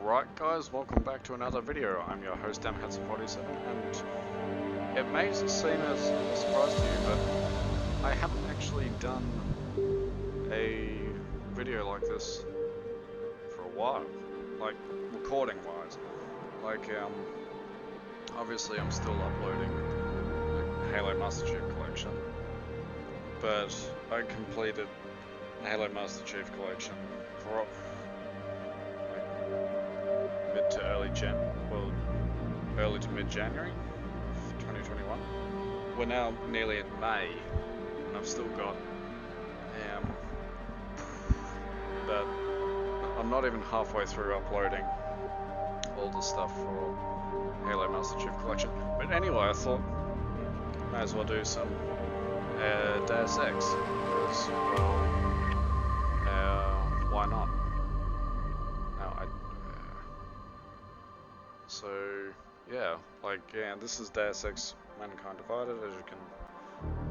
Alright guys, welcome back to another video. I'm your host DamHanson47, and it may seem as a surprise to you, but I haven't actually done a video like this for a while, like recording wise. Obviously I'm still uploading the Halo Master Chief Collection, but I completed the Halo Master Chief Collection for mid to early early to mid-January 2021. We're now nearly in May, and I've still got but I'm not even halfway through uploading all the stuff for Halo Master Chief Collection. But anyway, I thought may as well do some Deus Ex, because why not? So yeah, this is Deus Ex Mankind Divided, as you can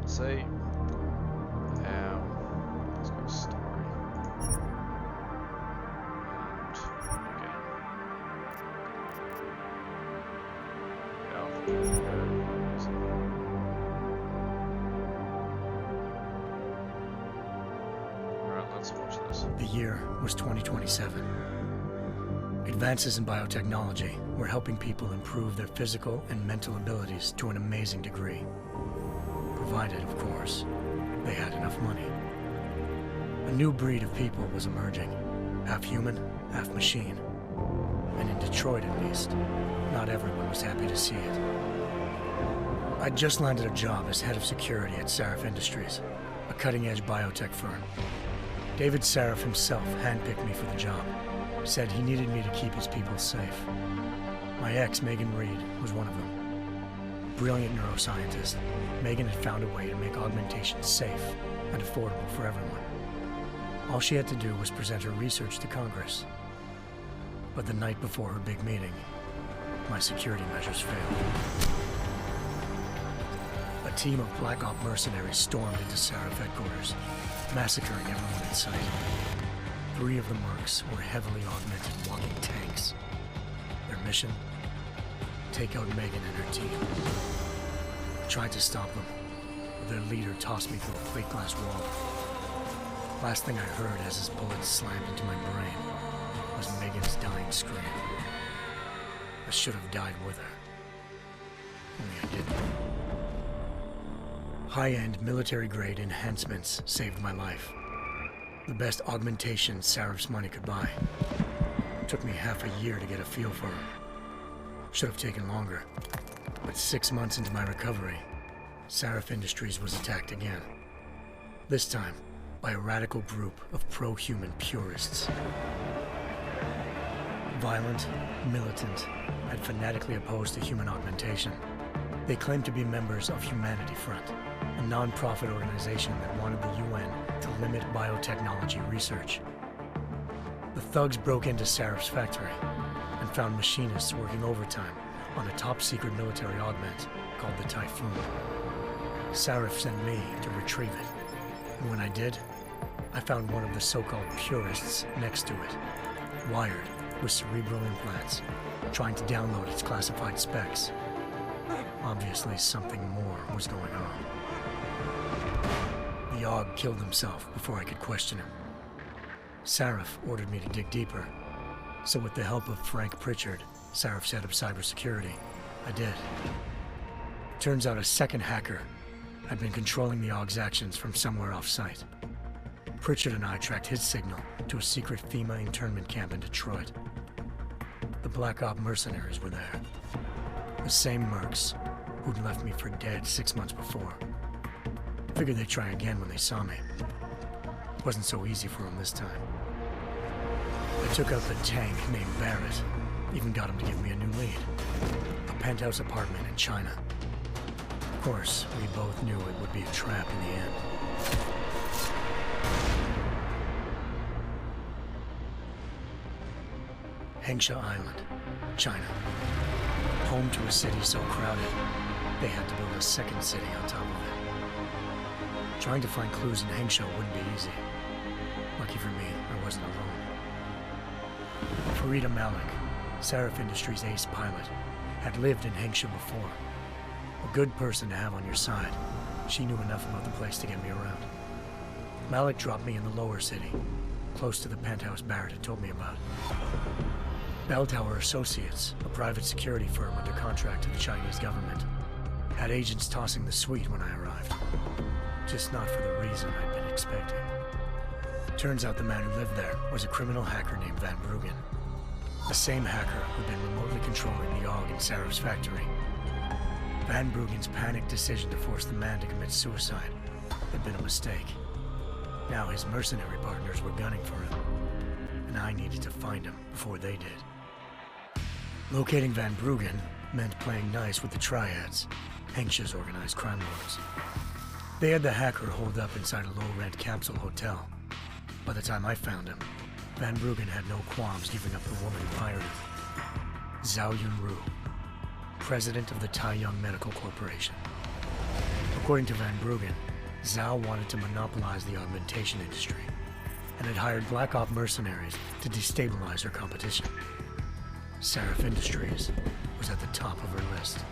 see. Let's go story. Alright, let's watch this. The year was 2027. Advances in biotechnology were helping people improve their physical and mental abilities to an amazing degree. Provided, of course, they had enough money. A new breed of people was emerging, half human, half machine. And in Detroit, at least, not everyone was happy to see it. I'd just landed a job as head of security at Sarif Industries, a cutting-edge biotech firm. David Sarif himself handpicked me for the job. Said he needed me to keep his people safe. My ex, Megan Reed, was one of them. Brilliant neuroscientist, Megan had found a way to make augmentation safe and affordable for everyone. All she had to do was present her research to Congress. But the night before her big meeting, my security measures failed. A team of Black Op mercenaries stormed into Sarif headquarters, massacring everyone in sight. 3 of the mercs were heavily augmented walking tanks. Their mission? Take out Megan and her team. I tried to stop them, but their leader tossed me through a plate glass wall. Last thing I heard as his bullets slammed into my brain was Megan's dying scream. I should have died with her. Only I didn't. High-end military-grade enhancements saved my life. The best augmentation Sarif's money could buy. It took me half a year to get a feel for her. Should have taken longer. But 6 months into my recovery, Sarif Industries was attacked again. This time, by a radical group of pro-human purists. Violent, militant, and fanatically opposed to human augmentation. They claimed to be members of Humanity Front, a non-profit organization that wanted the UN to limit biotechnology research. The thugs broke into Sarif's factory and found machinists working overtime on a top-secret military augment called the Typhoon. Sarif sent me to retrieve it, and when I did, I found one of the so-called purists next to it, wired with cerebral implants, trying to download its classified specs. Obviously, something more was going on. The AUG killed himself before I could question him. Sarif ordered me to dig deeper, so with the help of Frank Pritchard, Sarif's head of cybersecurity, I did. Turns out a second hacker had been controlling the AUG's actions from somewhere off-site. Pritchard and I tracked his signal to a secret FEMA internment camp in Detroit. The Black Op mercenaries were there. The same mercs who'd left me for dead 6 months before. Figured they'd try again when they saw me. Wasn't so easy for them this time. I took out the tank named Barrett. Even got him to give me a new lead. A penthouse apartment in China. Of course, we both knew it would be a trap in the end. Hengsha Island, China. Home to a city so crowded, they had to build a second city on top of it. Trying to find clues in Hengsha wouldn't be easy. Lucky for me, I wasn't alone. Farida Malik, Seraph Industries' ace pilot, had lived in Hengsha before. A good person to have on your side. She knew enough about the place to get me around. Malik dropped me in the lower city, close to the penthouse Barrett had told me about. Bell Tower Associates, a private security firm under contract to the Chinese government, had agents tossing the suite when I arrived. Just not for the reason I'd been expecting. Turns out the man who lived there was a criminal hacker named Van Bruggen. The same hacker who'd been remotely controlling the AUG in Seraph's factory. Van Bruggen's panicked decision to force the man to commit suicide had been a mistake. Now his mercenary partners were gunning for him, and I needed to find him before they did. Locating Van Bruggen meant playing nice with the Triads, Hengsha's organized crime lords. They had the hacker holed up inside a low-rent capsule hotel. By the time I found him, Van Bruggen had no qualms giving up the woman who hired him. Zhao Yunru, president of the Taiyang Medical Corporation. According to Van Bruggen, Zhao wanted to monopolize the augmentation industry and had hired Black Op mercenaries to destabilize her competition. Seraph Industries was at the top of her list.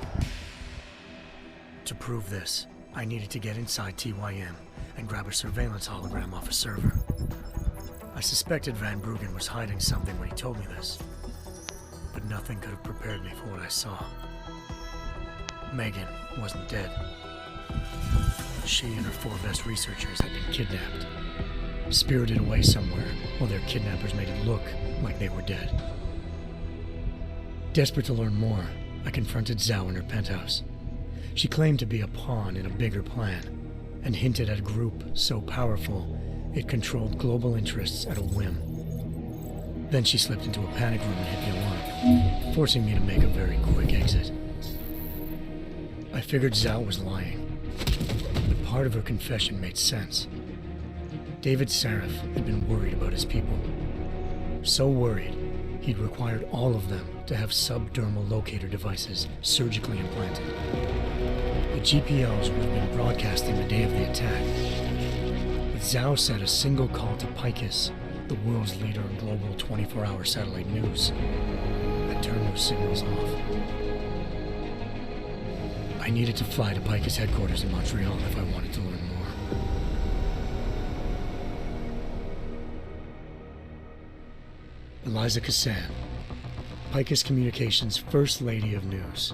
To prove this, I needed to get inside TYM and grab a surveillance hologram off a server. I suspected Van Bruggen was hiding something when he told me this, but nothing could have prepared me for what I saw. Megan wasn't dead. She and her 4 best researchers had been kidnapped, spirited away somewhere while their kidnappers made it look like they were dead. Desperate to learn more, I confronted Zhao in her penthouse. She claimed to be a pawn in a bigger plan, and hinted at a group so powerful it controlled global interests at a whim. Then she slipped into a panic room and hit the alarm, forcing me to make a very quick exit. I figured Zhao was lying, but part of her confession made sense. David Seraph had been worried about his people. So worried, he'd required all of them to have subdermal locator devices surgically implanted. The GPLs would have been broadcasting the day of the attack. But Zhao said a single call to Picus, the world's leader in global 24-hour satellite news, had turned those signals off. I needed to fly to Picus headquarters in Montreal if I wanted to learn more. Eliza Cassan, Picus Communications' First Lady of News.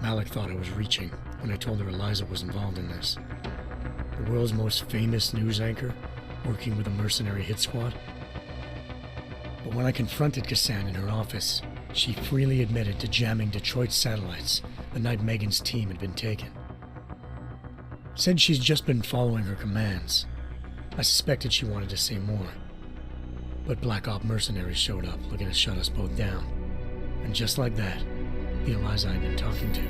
Malik thought I was reaching when I told her Eliza was involved in this. The world's most famous news anchor, working with a mercenary hit squad. But when I confronted Cassan in her office, she freely admitted to jamming Detroit's satellites the night Megan's team had been taken. Said she's just been following her commands. I suspected she wanted to say more. But Black Op mercenaries showed up looking to shut us both down. And just like that, the Eliza I'd been talking to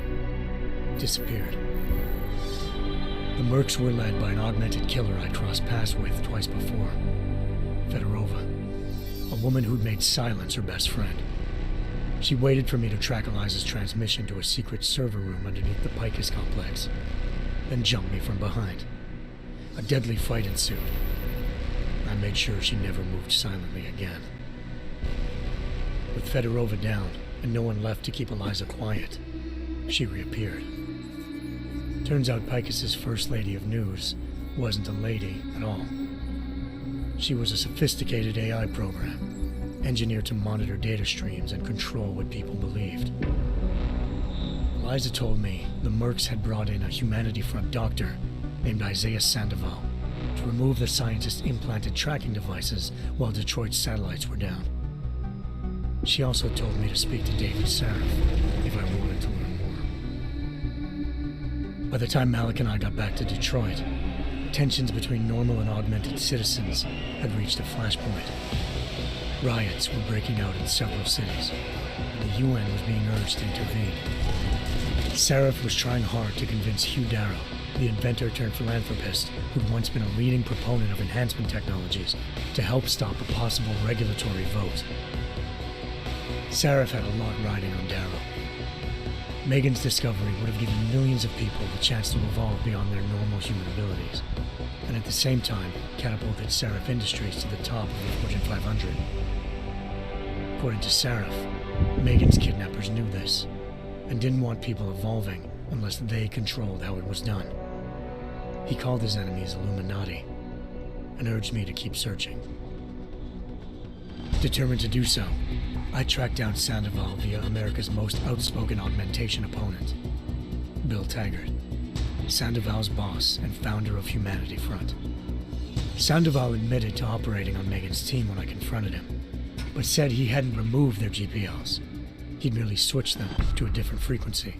disappeared. The Mercs were led by an augmented killer I'd crossed paths with twice before, Fedorova, a woman who'd made silence her best friend. She waited for me to track Eliza's transmission to a secret server room underneath the Picus complex, then jumped me from behind. A deadly fight ensued. I made sure she never moved silently again. With Fedorova down, and no one left to keep Eliza quiet, she reappeared. Turns out Picus's First Lady of News wasn't a lady at all. She was a sophisticated AI program, engineered to monitor data streams and control what people believed. Eliza told me the Mercs had brought in a Humanity Front doctor named Isaiah Sandoval to remove the scientist's implanted tracking devices while Detroit's satellites were down. She also told me to speak to David Seraph if I wanted to learn more. By the time Malik and I got back to Detroit, tensions between normal and augmented citizens had reached a flashpoint. Riots were breaking out in several cities, and the UN was being urged to intervene. Seraph was trying hard to convince Hugh Darrow, the inventor turned philanthropist who'd once been a leading proponent of enhancement technologies, to help stop a possible regulatory vote. Seraph had a lot riding on Darrow. Megan's discovery would have given millions of people the chance to evolve beyond their normal human abilities, and at the same time catapulted Seraph Industries to the top of the Fortune 500. According to Seraph, Megan's kidnappers knew this, and didn't want people evolving unless they controlled how it was done. He called his enemies Illuminati, and urged me to keep searching. Determined to do so, I tracked down Sandoval via America's most outspoken augmentation opponent, Bill Taggart, Sandoval's boss and founder of Humanity Front. Sandoval admitted to operating on Megan's team when I confronted him, but said he hadn't removed their GPLs. He'd merely switched them to a different frequency.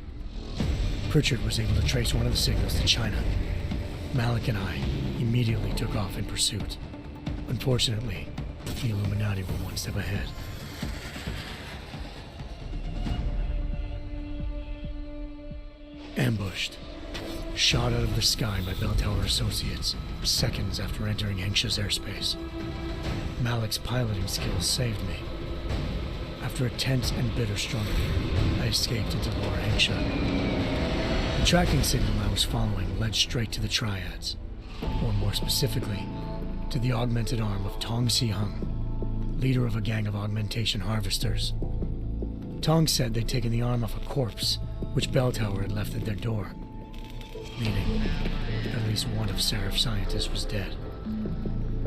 Pritchard was able to trace one of the signals to China. Malik and I immediately took off in pursuit. Unfortunately, the Illuminati were one step ahead. Ambushed. Shot out of the sky by Bell Tower Associates, seconds after entering Hengsha's airspace. Malik's piloting skills saved me. After a tense and bitter struggle, I escaped into Lower Hengsha. The tracking signal I was following led straight to the Triads, or more specifically, to the augmented arm of Tong Si-hung, leader of a gang of augmentation harvesters. Tong said they'd taken the arm off a corpse, which Bell Tower had left at their door, meaning at least one of Seraph's scientists was dead.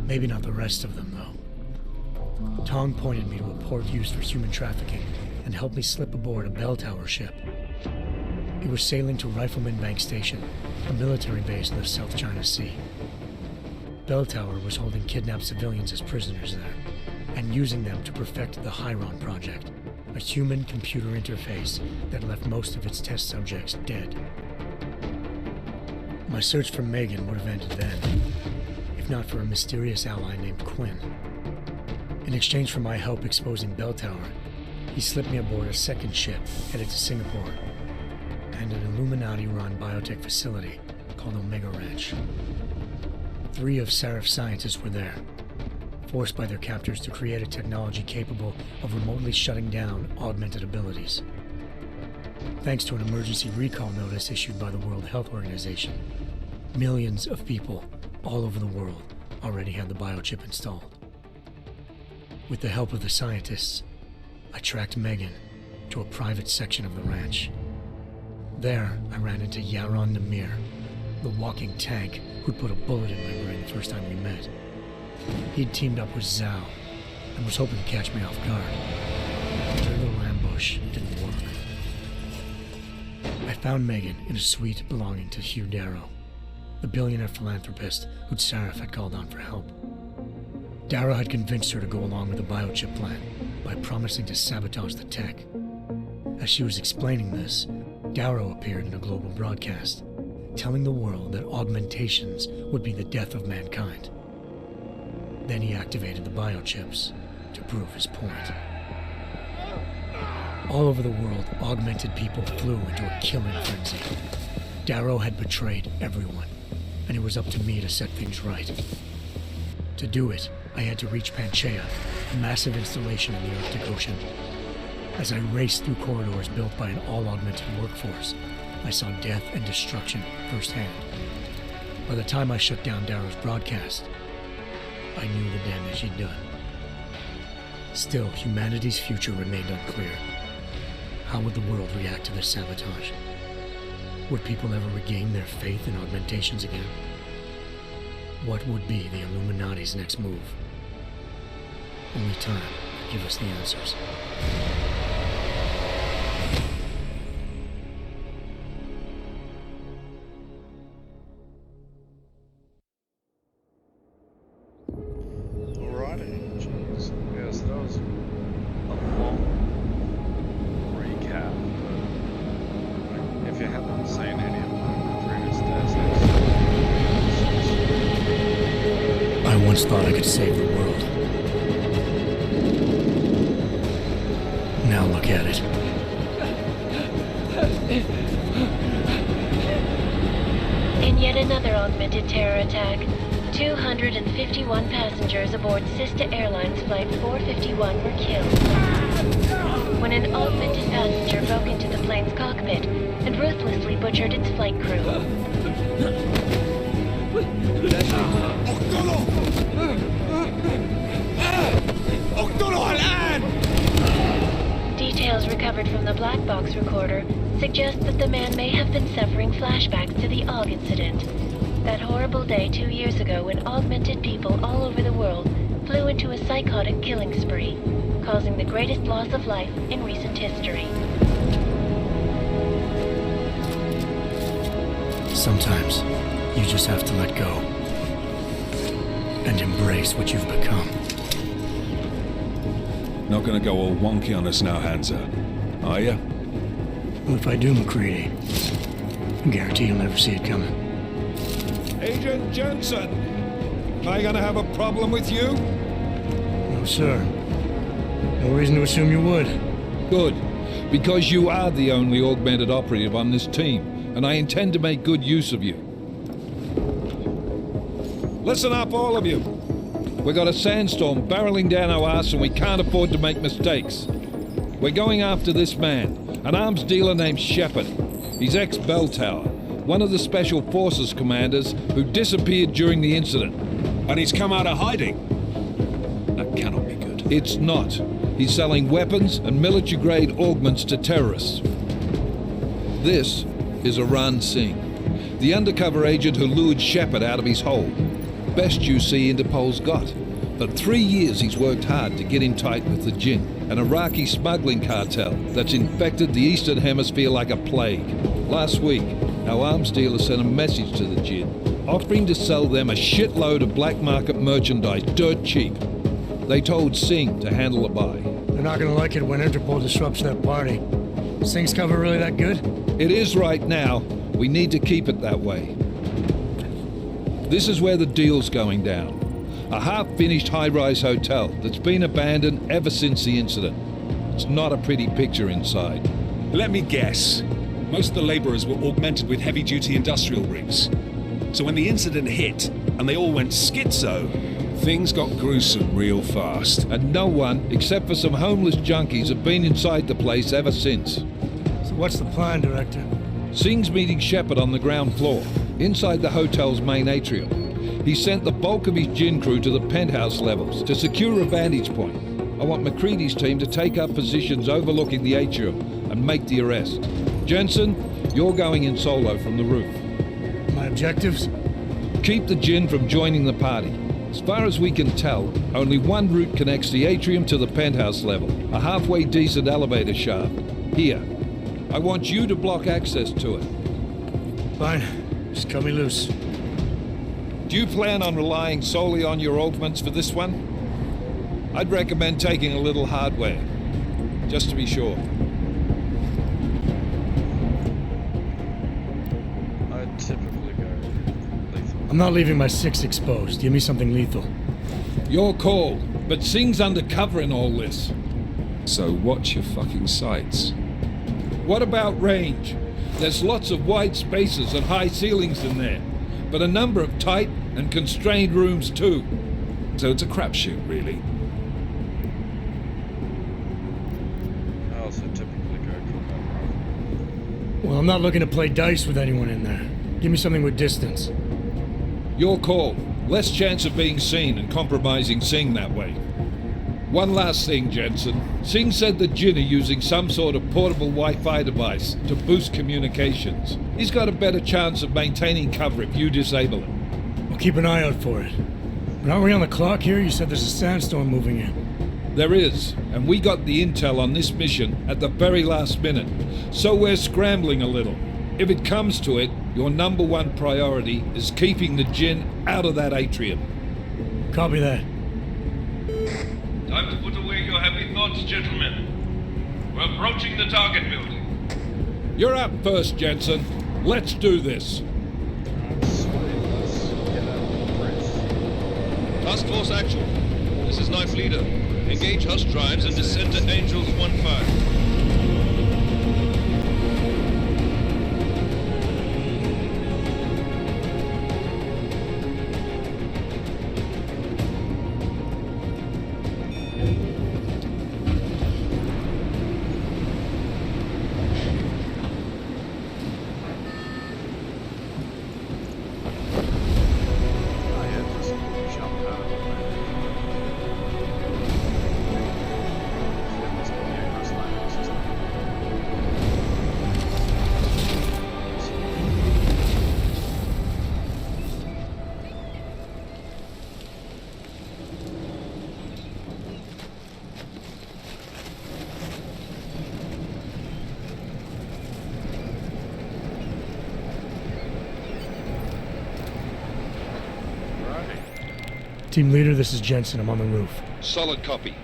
Maybe not the rest of them, though. Tong pointed me to a port used for human trafficking and helped me slip aboard a Bell Tower ship. It was sailing to Rifleman Bank Station, a military base in the South China Sea. Bell Tower was holding kidnapped civilians as prisoners there, and using them to perfect the Hyron Project, a human-computer interface that left most of its test subjects dead. My search for Megan would have ended then, if not for a mysterious ally named Quinn. In exchange for my help exposing Bell Tower, he slipped me aboard a second ship headed to Singapore, and an Illuminati-run biotech facility called Omega Ranch. 3 of Seraph's scientists were there, forced by their captors to create a technology capable of remotely shutting down augmented abilities. Thanks to an emergency recall notice issued by the World Health Organization, millions of people all over the world already had the biochip installed. With the help of the scientists, I tracked Megan to a private section of the ranch. There, I ran into Yaron Namir, the walking tank who'd put a bullet in my brain the first time we met. He'd teamed up with Zhao and was hoping to catch me off guard. But their little ambush didn't work. I found Megan in a suite belonging to Hugh Darrow, the billionaire philanthropist who'd Seraph had called on for help. Darrow had convinced her to go along with the biochip plan by promising to sabotage the tech. As she was explaining this, Darrow appeared in a global broadcast, telling the world that augmentations would be the death of mankind. Then he activated the biochips to prove his point. All over the world, augmented people flew into a killing frenzy. Darrow had betrayed everyone, and it was up to me to set things right. To do it, I had to reach Panchaea, a massive installation in the Arctic Ocean. As I raced through corridors built by an all-augmented workforce, I saw death and destruction firsthand. By the time I shut down Darrow's broadcast, I knew the damage he'd done. Still, humanity's future remained unclear. How would the world react to this sabotage? Would people ever regain their faith in augmentations again? What would be the Illuminati's next move? Only time could give us the answers. Alrighty, jeez. Yeah, so that was a long recap, but if you haven't seen any of my previous days, I once thought I could save the world. Now look at it. In yet another augmented terror attack, 251 passengers aboard Sister Airlines Flight 451 were killed when an augmented passenger broke into the plane's cockpit and ruthlessly butchered its flight crew. Details recovered from the black box recorder suggest that the man may have been suffering flashbacks to the AUG incident. That horrible day 2 years ago when augmented people all over the world flew into a psychotic killing spree, causing the greatest loss of life in recent history. Sometimes, you just have to let go. And embrace what you've become. Not gonna go all wonky on us now, Hansa, are ya? Well, if I do, McCready, I guarantee you'll never see it coming. Agent Jensen! Am I gonna have a problem with you? No, sir. No reason to assume you would. Good, because you are the only augmented operative on this team, and I intend to make good use of you. Listen up, all of you. We got a sandstorm barreling down our arse and we can't afford to make mistakes. We're going after this man, an arms dealer named Shepard. He's ex-Bell Tower, one of the Special Forces commanders who disappeared during the incident. And he's come out of hiding? That cannot be good. It's not. He's selling weapons and military-grade augments to terrorists. This is Aran Singh, the undercover agent who lured Shepard out of his hole. Best you see Interpol's got. For 3 years he's worked hard to get in tight with the Jinn, an Iraqi smuggling cartel that's infected the Eastern Hemisphere like a plague. Last week, our arms dealer sent a message to the Jinn, offering to sell them a shitload of black market merchandise dirt cheap. They told Singh to handle the buy. They're not gonna like it when Interpol disrupts their party. Singh's cover really that good? It is right now. We need to keep it that way. This is where the deal's going down. A half-finished high-rise hotel that's been abandoned ever since the incident. It's not a pretty picture inside. Let me guess. Most of the laborers were augmented with heavy-duty industrial rigs. So when the incident hit, and they all went schizo, things got gruesome real fast. And no one, except for some homeless junkies, have been inside the place ever since. So what's the plan, Director? Singh's meeting Shepard on the ground floor, inside the hotel's main atrium. He sent the bulk of his Jinn crew to the penthouse levels to secure a vantage point. I want McCready's team to take up positions overlooking the atrium and make the arrest. Jensen, you're going in solo from the roof. My objectives? Keep the Jinn from joining the party. As far as we can tell, only one route connects the atrium to the penthouse level, a halfway decent elevator shaft. Here. I want you to block access to it. Fine. Just cut me loose. Do you plan on relying solely on your augments for this one? I'd recommend taking a little hardware, just to be sure. I'd typically go lethal. I'm not leaving my 6 exposed. Give me something lethal. Your call, but Singh's undercover in all this. So watch your fucking sights. What about range? There's lots of wide spaces and high ceilings in there, but a number of tight and constrained rooms too. So it's a crapshoot, really. I also typically go combat rifle. Well, I'm not looking to play dice with anyone in there. Give me something with distance. Your call. Less chance of being seen and compromising Singh that way. One last thing, Jensen. Singh said the Jinn are using some sort of portable Wi-Fi device to boost communications. He's got a better chance of maintaining cover if you disable it. I'll keep an eye out for it. But aren't we on the clock here? You said there's a sandstorm moving in. There is, and we got the intel on this mission at the very last minute, so we're scrambling a little. If it comes to it, your number one priority is keeping the Jinn out of that atrium. Copy that. Time to put away your happy thoughts, gentlemen. We're approaching the target building. You're up first, Jensen. Let's do this. Sweet, let's get out of the breath. Task Force Actual. This is Knife Leader. Engage Hush drives and descend to Angels 1-5. Oh yeah, just jump out of the way. Yeah, this could be a coastline access Team leader, this is Jensen. I'm on the roof. Solid copy.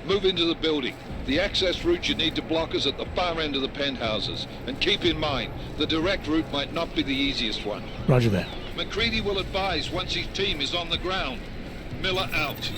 Move into the building. The access route you need to block is at the far end of the penthouses. And keep in mind, the direct route might not be the easiest one. Roger that. McCready will advise once his team is on the ground. Miller out.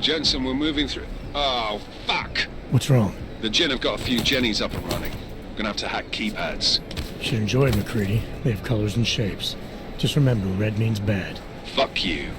Jensen, we're moving through... Oh, fuck! What's wrong? The Gen have got a few Jennies up and running. Gonna have to hack keypads. Should enjoy it, McCready. They have colors and shapes. Just remember, red means bad. Fuck you.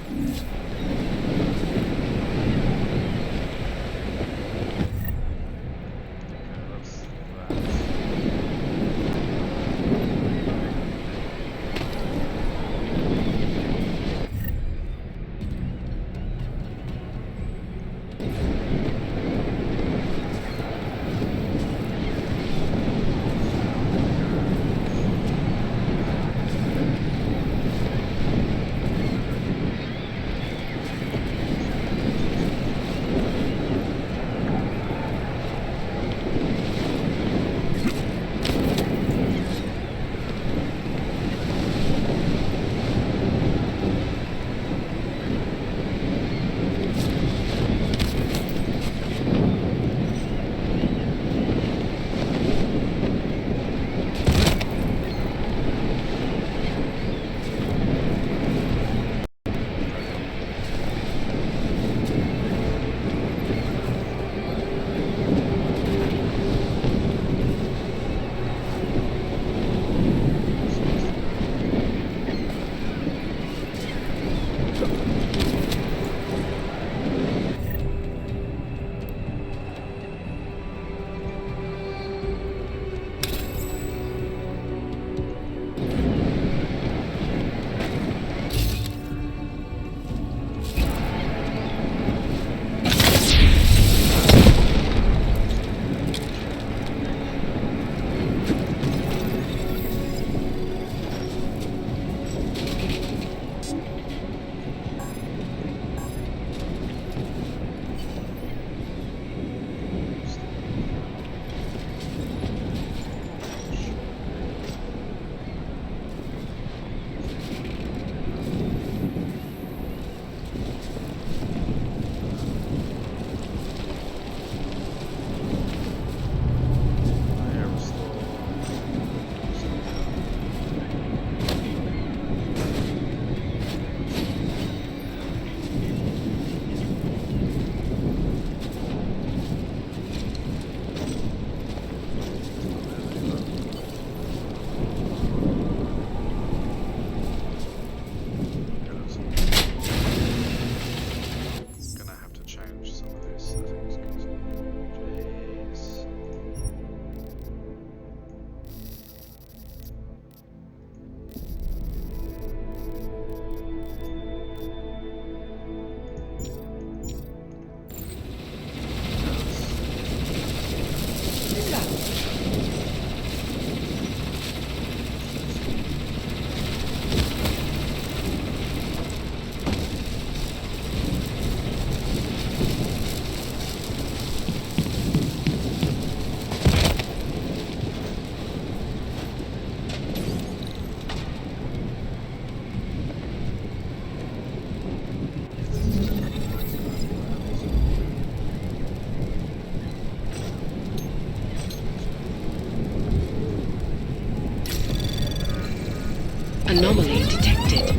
Anomaly detected.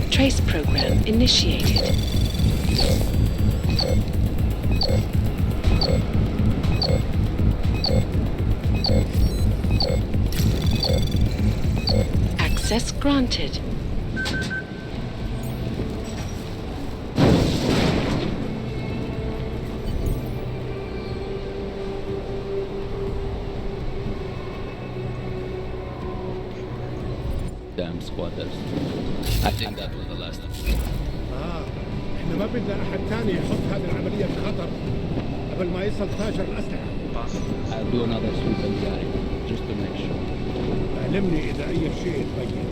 Trace program initiated. Access granted. Damn squatters. I think that was the last of them. احنا ما بدنا احد تاني يحط هذه العملية في خطر قبل ما يصل تاجر الأسلحة. I'll do another sweep and guide, just to make sure. علمني إذا أي شيء تغير.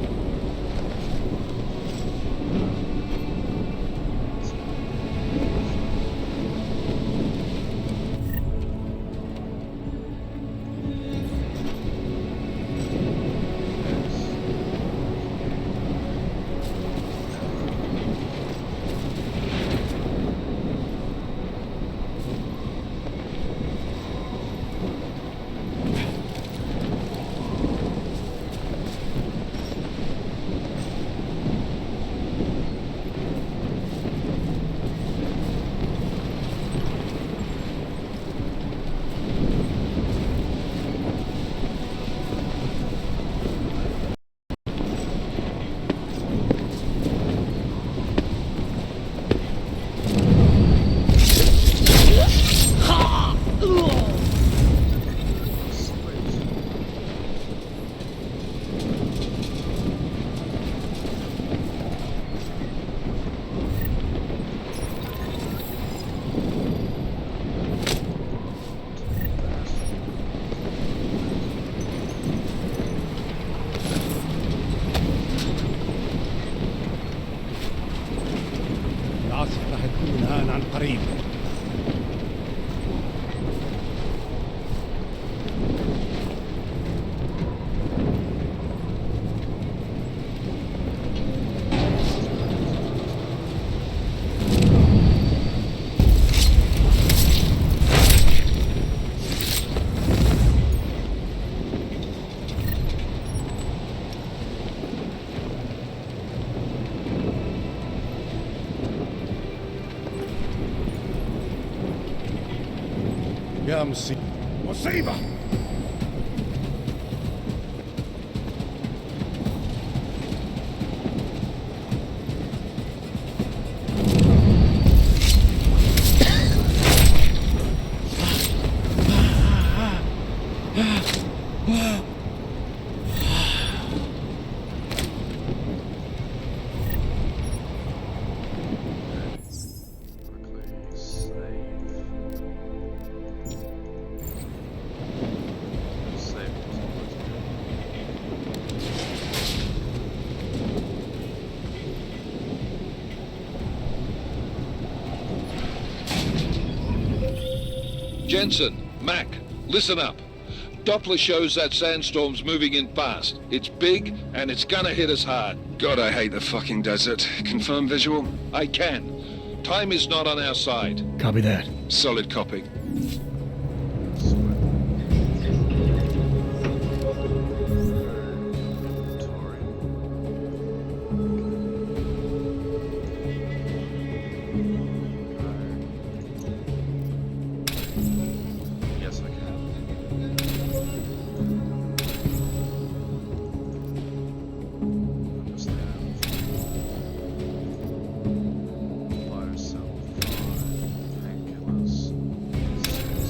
العاصفة راح تكون الآن عن قريب. يا مصيبة مصيبة. Jensen, Mac, listen up. Doppler shows that sandstorm's moving in fast. It's big, and it's gonna hit us hard. God, I hate the fucking desert. Confirm visual? I can. Time is not on our side. Copy that. Solid copy. Yes, I can. Understand. Buy or sell 5 painkillers. 6.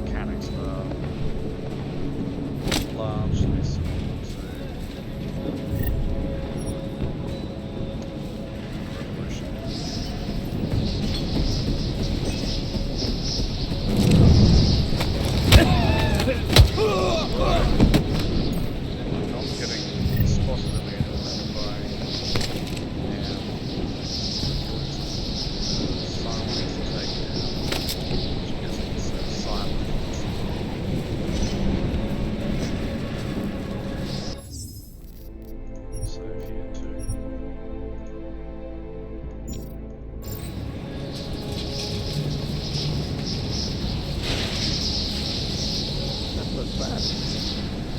Mechanics are largely similar to Revolution. Not getting spotted immediately by silence to take down, which gives me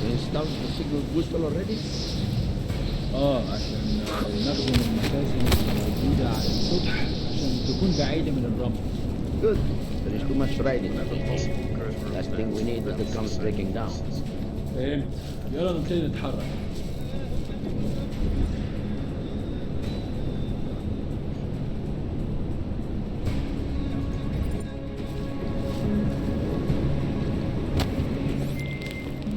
You installed the signal booster already? عشان نخدم المخازن الموجودة على السطح عشان تكون بعيدة من الرمل. Good. There is too much riding on the pole. Last thing we need is the drums breaking down. فهمت. يلا نبتدي نتحرك.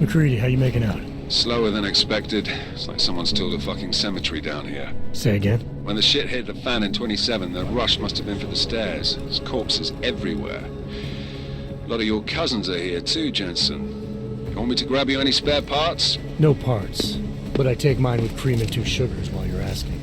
McCready, how you making out? Slower than expected. It's like someone's tilled a fucking cemetery down here. Say again? When the shit hit the fan in 27, the rush must have been for the stairs. There's corpses everywhere. A lot of your cousins are here too, Jensen. You want me to grab you any spare parts? No parts. But I take mine with cream and 2 sugars while you're asking.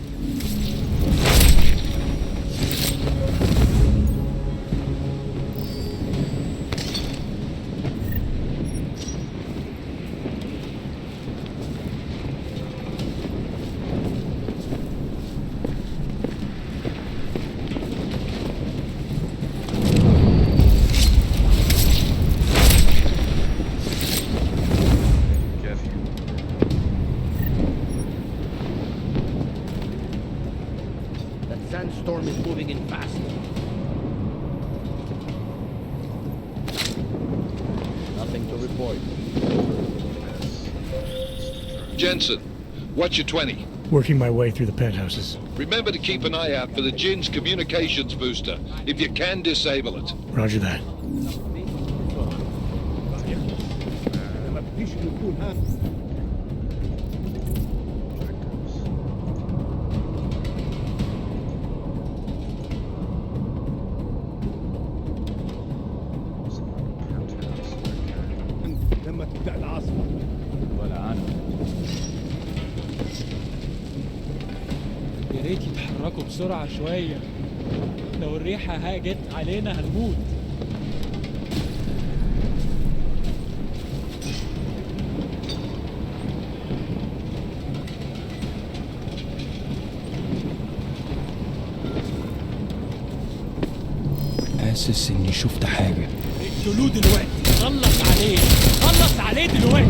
Sandstorm is moving in fast. Nothing to report. Jensen, what's your 20? Working my way through the penthouses. Remember to keep an eye out for the Jinn's communications booster. If you can, disable it. Roger that. لما تبدأ العاصفة. ولا أنا. يا ريت يتحركوا بسرعة شوية. لو الريحة هاجت علينا هنموت. حاسس إني شفت حاجة. اقتلوه دلوقتي. خلص عليه. خلص عليه دلوقتي.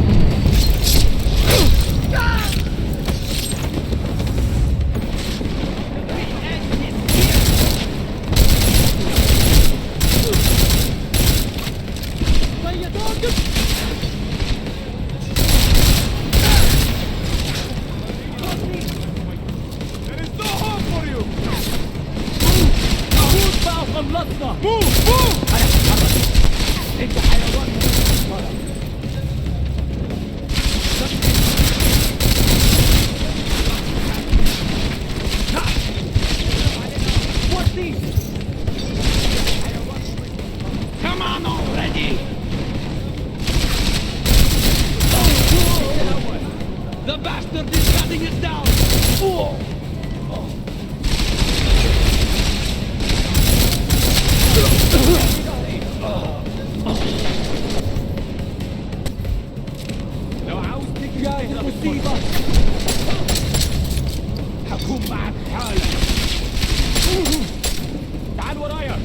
The bastard is cutting it down! لو عاوز تجاهد مصيبة هكون معك حالا. تعال ورايا.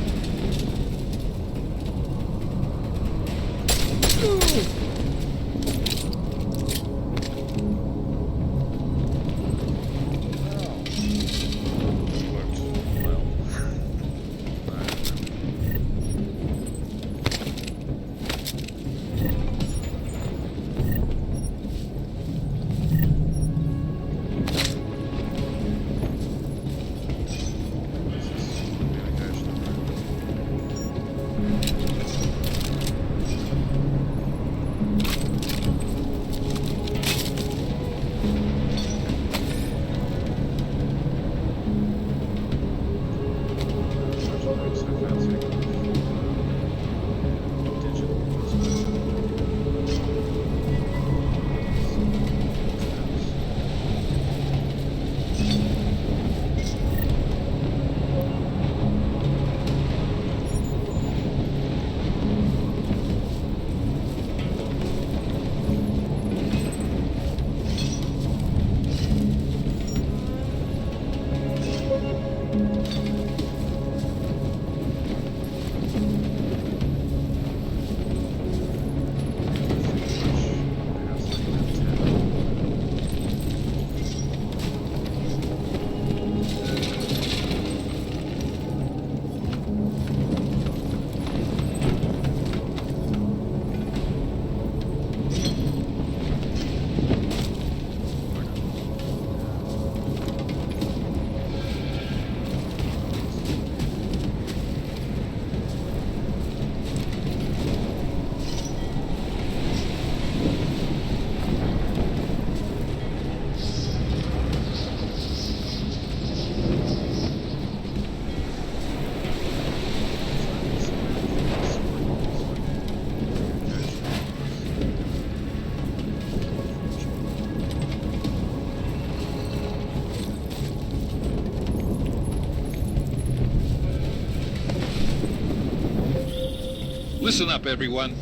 Listen up, everyone.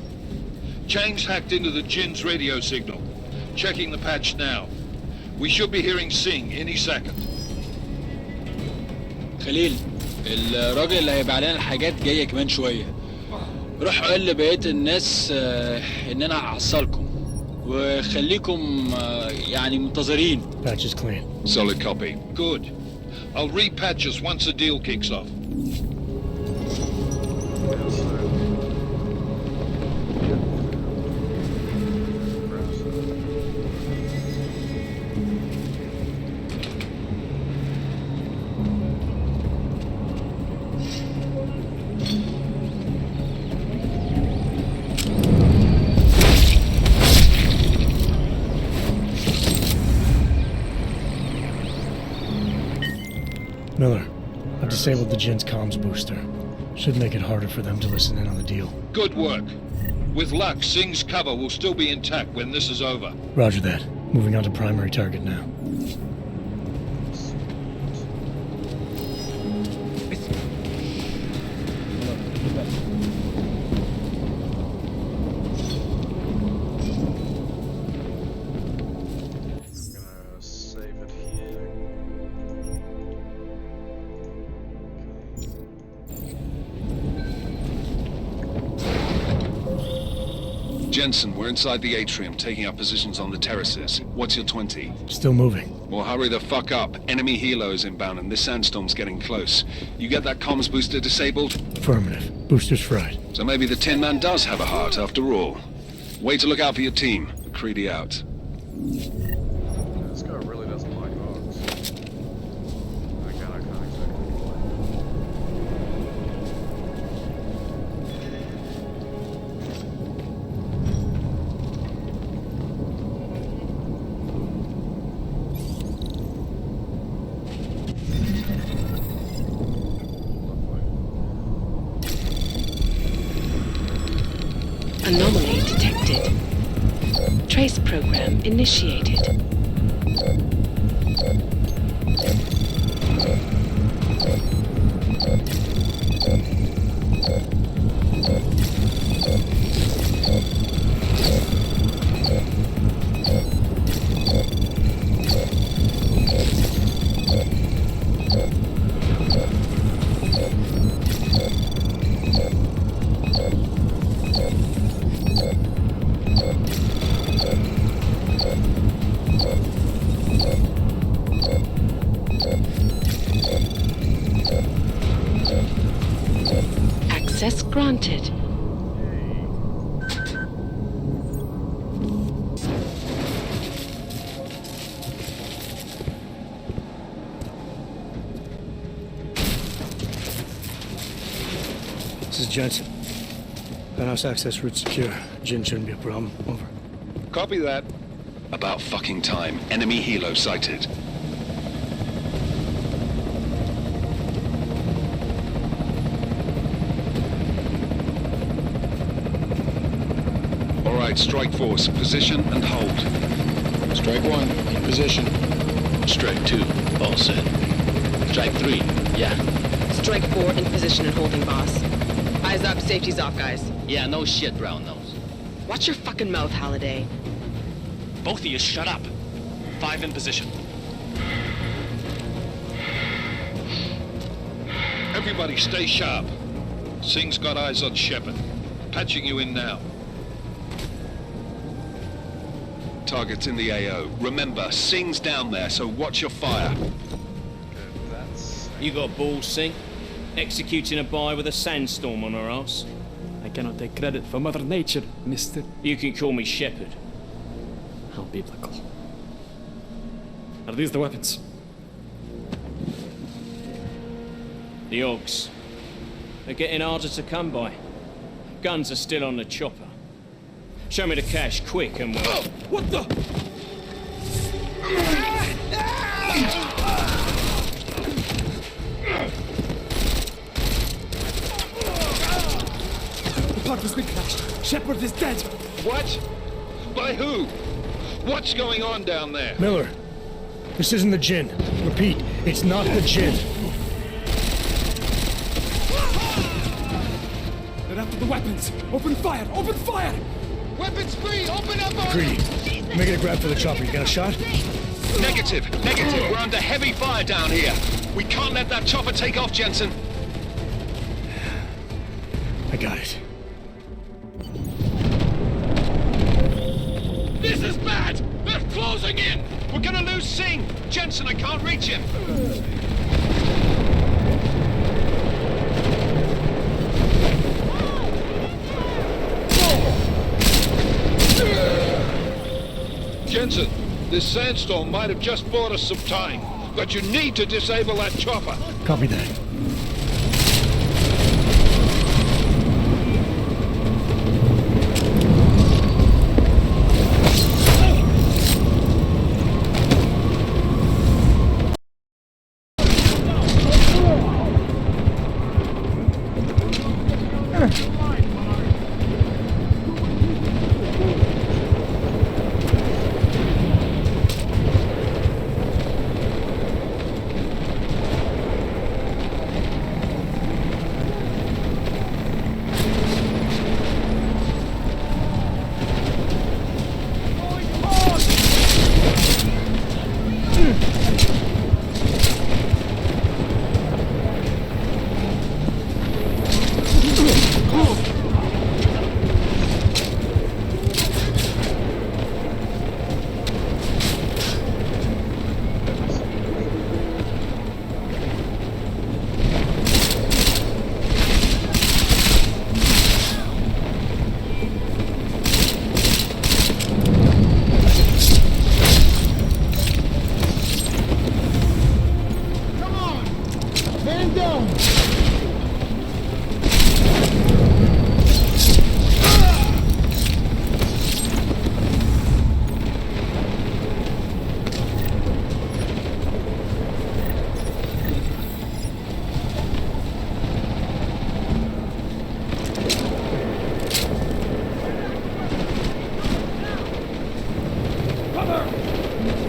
Chang's hacked into the Jinn's radio signal. Checking the patch now. We should be hearing Singh any second. خليل الراجل اللي هيبقى لنا الحاجات جايه كمان شويه. روح قول لبقيه الناس ان انا هحصلكم وخليكم يعني منتظرين. Patch is clean. Solid copy. Good. I'll repatch us once the deal kicks off. Miller, I've disabled the Jinn's comms booster. Should make it harder for them to listen in on the deal. Good work. With luck, Singh's cover will still be intact when this is over. Roger that. Moving on to primary target now. Jensen, we're inside the atrium, taking up positions on the terraces. What's your 20? Still moving. Well, hurry the fuck up. Enemy helo is inbound and this sandstorm's getting close. You get that comms booster disabled? Affirmative. Booster's fried. So maybe the Tin Man does have a heart after all. Way to look out for your team. Creedy out. This guy really doesn't like hogs. Again, I can't exactly Anomaly detected. Trace program initiated. Access granted. This is Jensen. Penthouse access route secure. Jinn shouldn't be a problem. Over. Copy that. About fucking time. Enemy helo sighted. All right, Strike Force, position and hold. Strike 1, in position. Strike 2, all set. Strike 3, yeah. Strike 4, in position and holding, boss. Eyes up, safety's off, guys. Yeah, no shit, brown nose. Watch your fucking mouth, Halliday. Both of you shut up. 5 in position. Everybody stay sharp. Singh's got eyes on Shepard. Patching you in now. Target's in the AO. Remember, Singh's down there, so watch your fire. You got balls, Singh? Executing a buy with a sandstorm on her ass? I cannot take credit for Mother Nature, mister. You can call me Shepard. How biblical. Are these the weapons? The Ogs. They're getting harder to come by. Guns are still on the chopper. Show me the cash, quick, and we'll... Oh, what the? The part has been crashed. Shepard is dead. What? By who? What's going on down there? Miller, this isn't the Jinn. Repeat, it's not the Jinn. There have to The weapons! Open fire! Open fire! Weapons free! Open up! Greedy. I'm making a grab for the chopper. You got a shot? Negative. We're under heavy fire down here. We can't let that chopper take off, Jensen. I got it. This is bad! They're closing in! We're gonna lose Singh! Jensen, I can't reach him! Jensen, this sandstorm might have just bought us some time, but you need to disable that chopper. Copy that.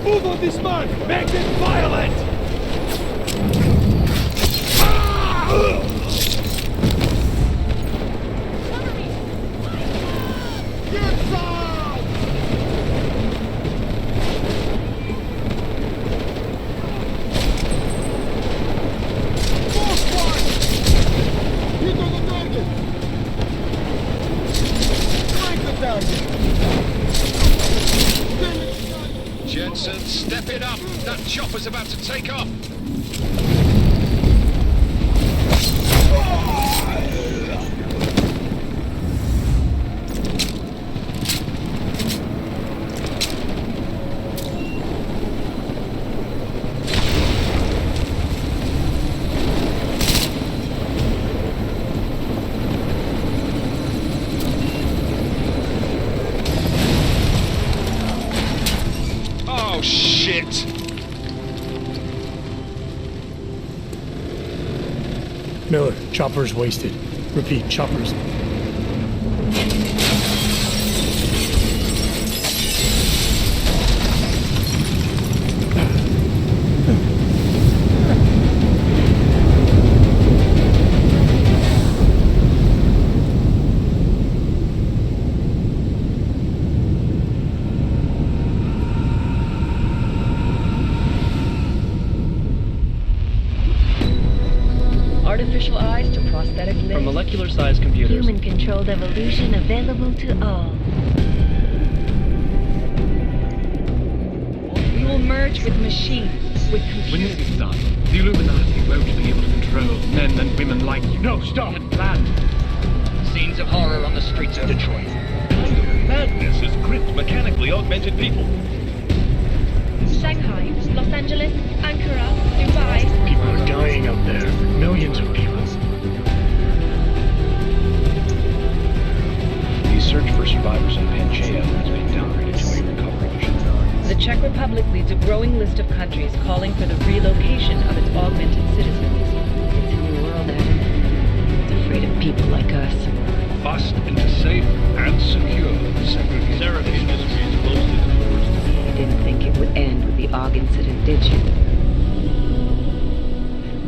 Move on this man! Make it violent! Jensen, step it up! That chopper's about to take off! Oh, shit! Miller, chopper's wasted. Repeat, chopper's... Artificial eyes to prosthetic limbs. From molecular-sized computers. Human-controlled evolution available to all. We will merge with machines, with computers. When this is done, the Illuminati won't be able to control men and women like you. No, stop! Had planned. Scenes of horror on the streets of Detroit. Madness has gripped mechanically augmented people. Shanghai, Los Angeles, Ankara, Dubai. People are dying out there. Millions of people. The search for survivors in Pangaea has been downgraded to a recovery mission. The Czech Republic leads a growing list of countries calling for the relocation of its augmented citizens. It's a new world, Adam. It's afraid of people like us. Bust into safe and secure segregation. Serenade Industries closely towards You didn't think it would end with the AUG incident, did you?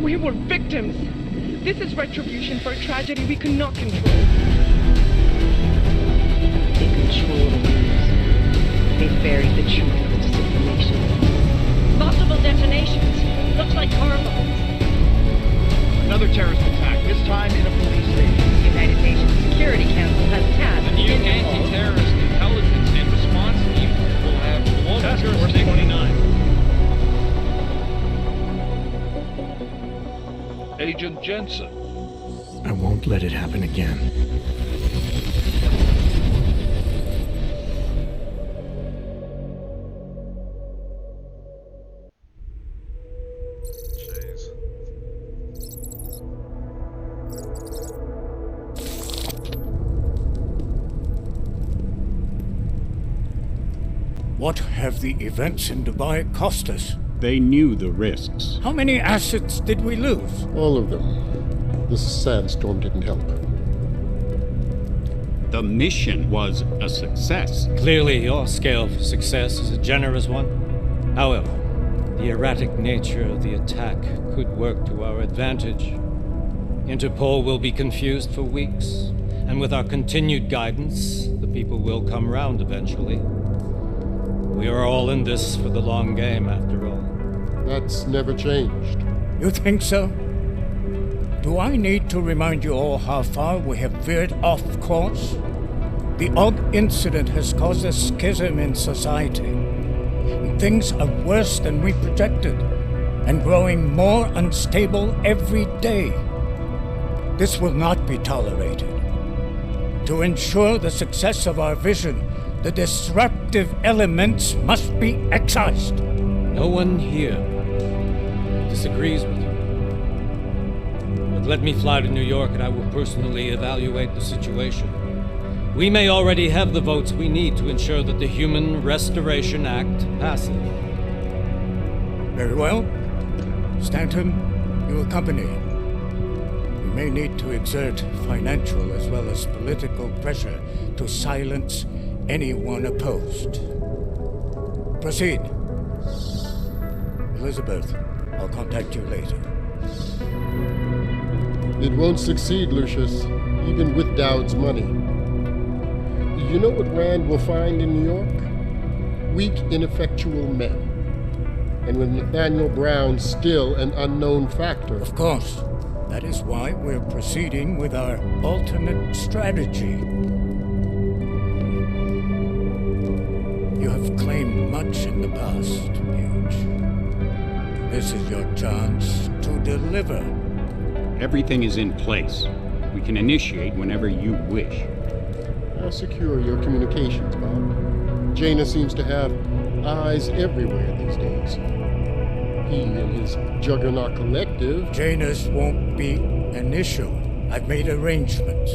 We were victims. This is retribution for a tragedy we could not control. control the weapons. They buried the truth with disinformation. Multiple detonations. Looks like car bombs. Another terrorist attack, this time in a police station. The United Nations Security Council has tasked The new anti-terrorist intelligence and response team will have global jurisdiction. 29. Agent Jensen. I won't let it happen again. Jeez. What have the events in Dubai cost us? They knew the risks. How many assets did we lose? All of them. This sandstorm didn't help. The mission was a success. Clearly, your scale for success is a generous one. However, the erratic nature of the attack could work to our advantage. Interpol will be confused for weeks, and with our continued guidance, the people will come round eventually. We are all in this for the long game, after all. That's never changed. You think so? Do I need to remind you all how far we have veered off course? The Og incident has caused a schism in society. Things are worse than we projected, and growing more unstable every day. This will not be tolerated. To ensure the success of our vision, the disruptive elements must be excised. No one here disagrees with you. But let me fly to New York and I will personally evaluate the situation. We may already have the votes we need to ensure that the Human Restoration Act passes. Very well. Stanton, you accompany. We may need to exert financial as well as political pressure to silence anyone opposed. Proceed. Elizabeth, I'll contact you later. It won't succeed, Lucius, even with Dowd's money. You know what Rand will find in New York? Weak, ineffectual men. And with Nathaniel Brown still an unknown factor. Of course. That is why we're proceeding with our alternate strategy. You have claimed much in the past, Huge. This is your chance to deliver. Everything is in place. We can initiate whenever you wish. I'll secure your communications, Bob. Jaina seems to have eyes everywhere these days. He and his Juggernaut Collective... Jaina's won't be an issue. I've made arrangements.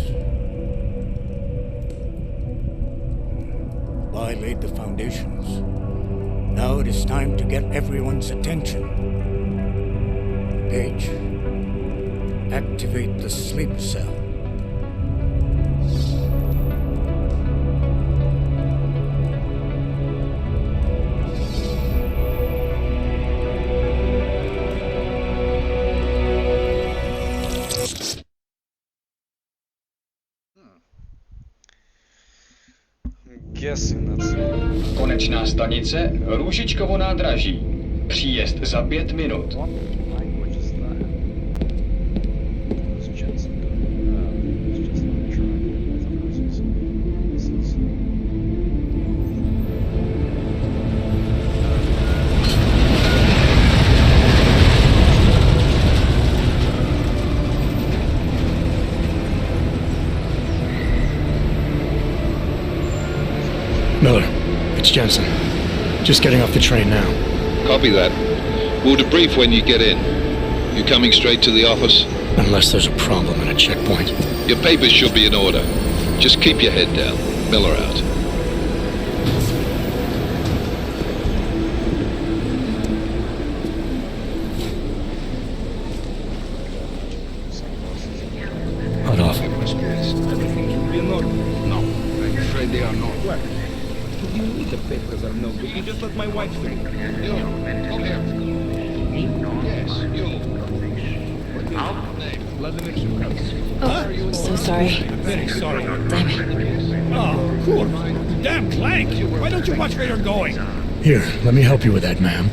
I laid the foundations. Now it is time to get everyone's attention. Paige, activate the sleep cell. Konečná stanice Růžičkovo nádraží. Příjezd za 5 minut. Miller, it's Jensen. Just getting off the train now. Copy that. We'll debrief when you get in. You coming straight to the office? Unless there's a problem at a checkpoint. Your papers should be in order. Just keep your head down. Miller out. Hot off. Everything should be in order. No, I'm afraid they are not. What? You need the papers are no good. You just let my wife think. You, come here. Yes, you. What Oh, so sorry. Very sorry. Damn it. Oh, cool. Damn Clank! Why don't you watch where you're going? Here, let me help you with that, ma'am.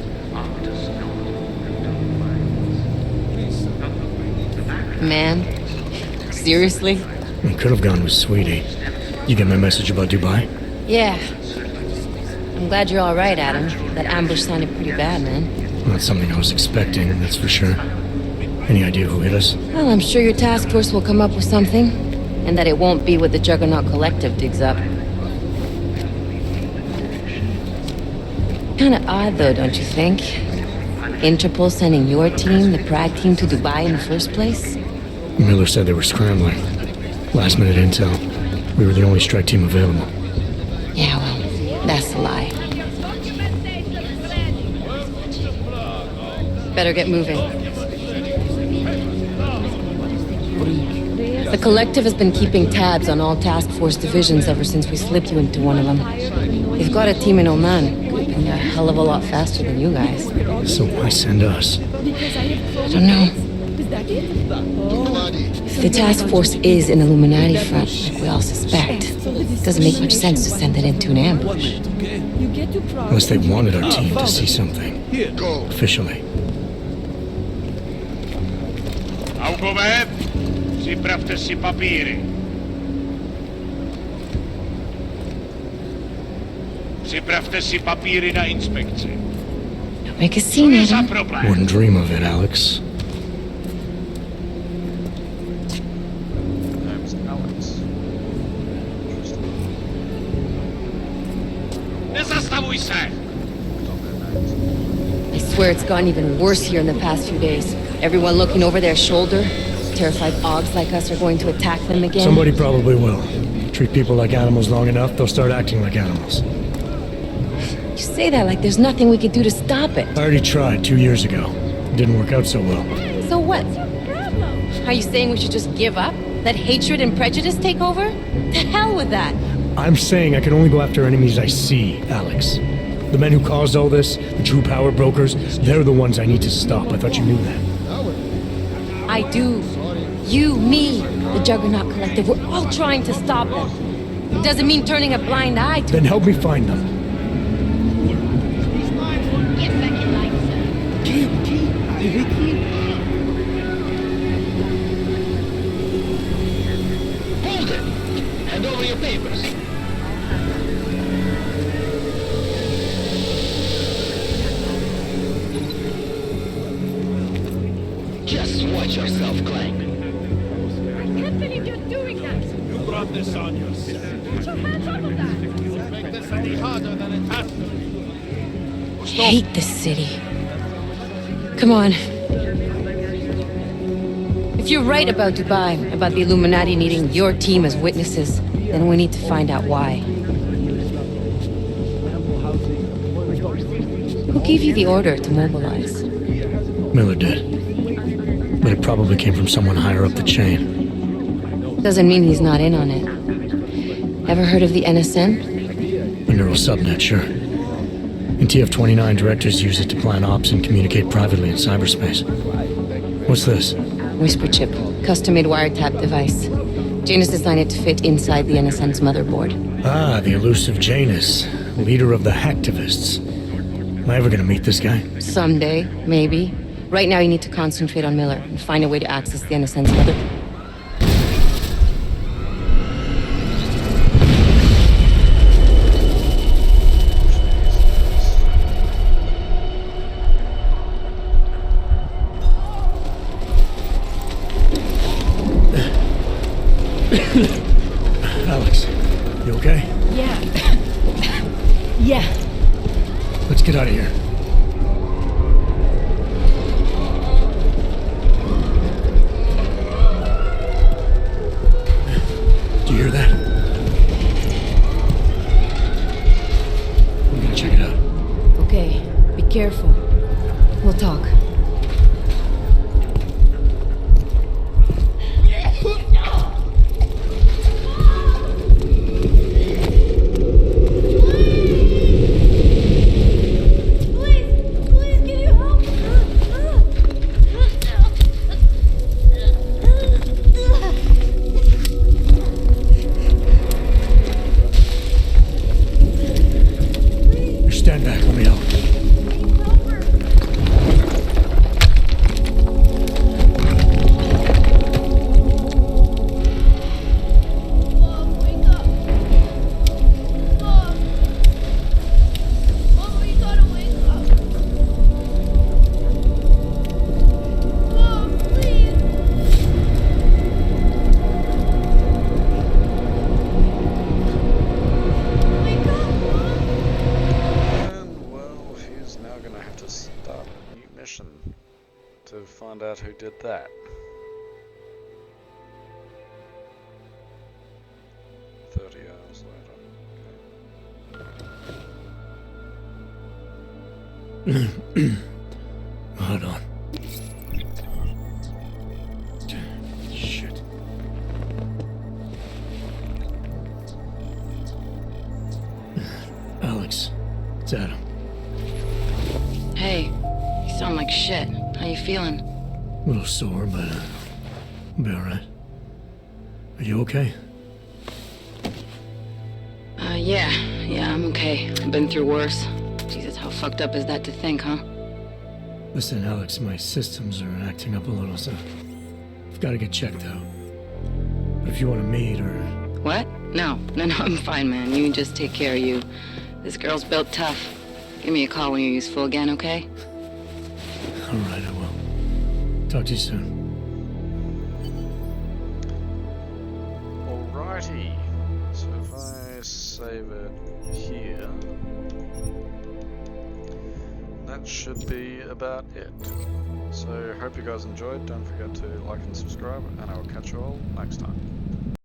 Man? Seriously? We could have gone with Sweetie. You get my message about Dubai? Yeah. I'm glad you're all right, Adam. That ambush sounded pretty bad, man. Not something I was expecting, that's for sure. Any idea who hit us? Well, I'm sure your task force will come up with something. And that it won't be what the Juggernaut Collective digs up. Kinda odd, though, don't you think? Interpol sending your team, the Prague team, to Dubai in the first place? Miller said they were scrambling. Last minute intel. We were the only strike team available. Yeah, well, that's a lie. Better get moving. The Collective has been keeping tabs on all task force divisions ever since we slipped you into one of them. They've got a team in Oman. Could have been a hell of a lot faster than you guys. So why send us? I don't know. If the task force is an Illuminati front, like we all suspect, it doesn't make much sense to send it into an ambush. Unless they wanted our team to see something. Officially. Aukoveb, připravte si papíry. Připravte si papíry na inspekci. Don't make a scene, Adam. Wouldn't dream of it, Alex. Name's Alex. Nezastavuj se! I swear it's gotten even worse here in the past few days. Everyone looking over their shoulder. Terrified Augs like us are going to attack them again. Somebody probably will. Treat people like animals long enough, they'll start acting like animals. You say that like there's nothing we could do to stop it. I already tried 2 years ago. It didn't work out so well. So what? Are you saying we should just give up? Let hatred and prejudice take over? To hell with that! I'm saying I can only go after enemies I see, Alex. The men who caused all this, the true power brokers, they're the ones I need to stop. I thought you knew that. I do. You, me, the Juggernaut Collective, we're all trying to stop them. It doesn't mean turning a blind eye to Then help me find them. Hold it! Hand over your papers. Just watch yourself, Clank. I can't believe you're doing that! You brought this on yourself. Put your hands off of that! You'll make this any harder than it has to be. I hate this city. Come on. If you're right about Dubai, about the Illuminati needing your team as witnesses, then we need to find out why. Who gave you the order to mobilize? Miller did. But it probably came from someone higher up the chain. Doesn't mean he's not in on it. Ever heard of the NSN? A neural subnet, sure. In TF-29, directors use it to plan ops and communicate privately in cyberspace. What's this? Whisper chip. Custom-made wiretap device. Janus designed it to fit inside the NSN's motherboard. Ah, the elusive Janus. Leader of the hacktivists. Am I ever gonna meet this guy? Someday, maybe. Right now you need to concentrate on Miller and find a way to access the NSN's motherboard. Alex, you okay? Yeah. Yeah. Let's get out of here. Do you hear that? We're gonna check it out. Okay, be careful. We'll talk. back. Let me help. To find out who did that. $30 later. Hold on. Shit. Alex, it's Adam. Hey, you sound like shit. How you feeling? A little sore, but I'll be alright. Are you okay? Yeah, I'm okay. I've been through worse. Jesus, how fucked up is that to think, huh? Listen, Alex, my systems are acting up a little, so I've got to get checked out. But if you want to meet or... What? No, I'm fine, man. You just take care of you. This girl's built tough. Give me a call when you're useful again, okay? Alright, I will. Talk to you soon. Alrighty. So if I save it here, that should be about it. So hope you guys enjoyed. Don't forget to like and subscribe, and I will catch you all next time.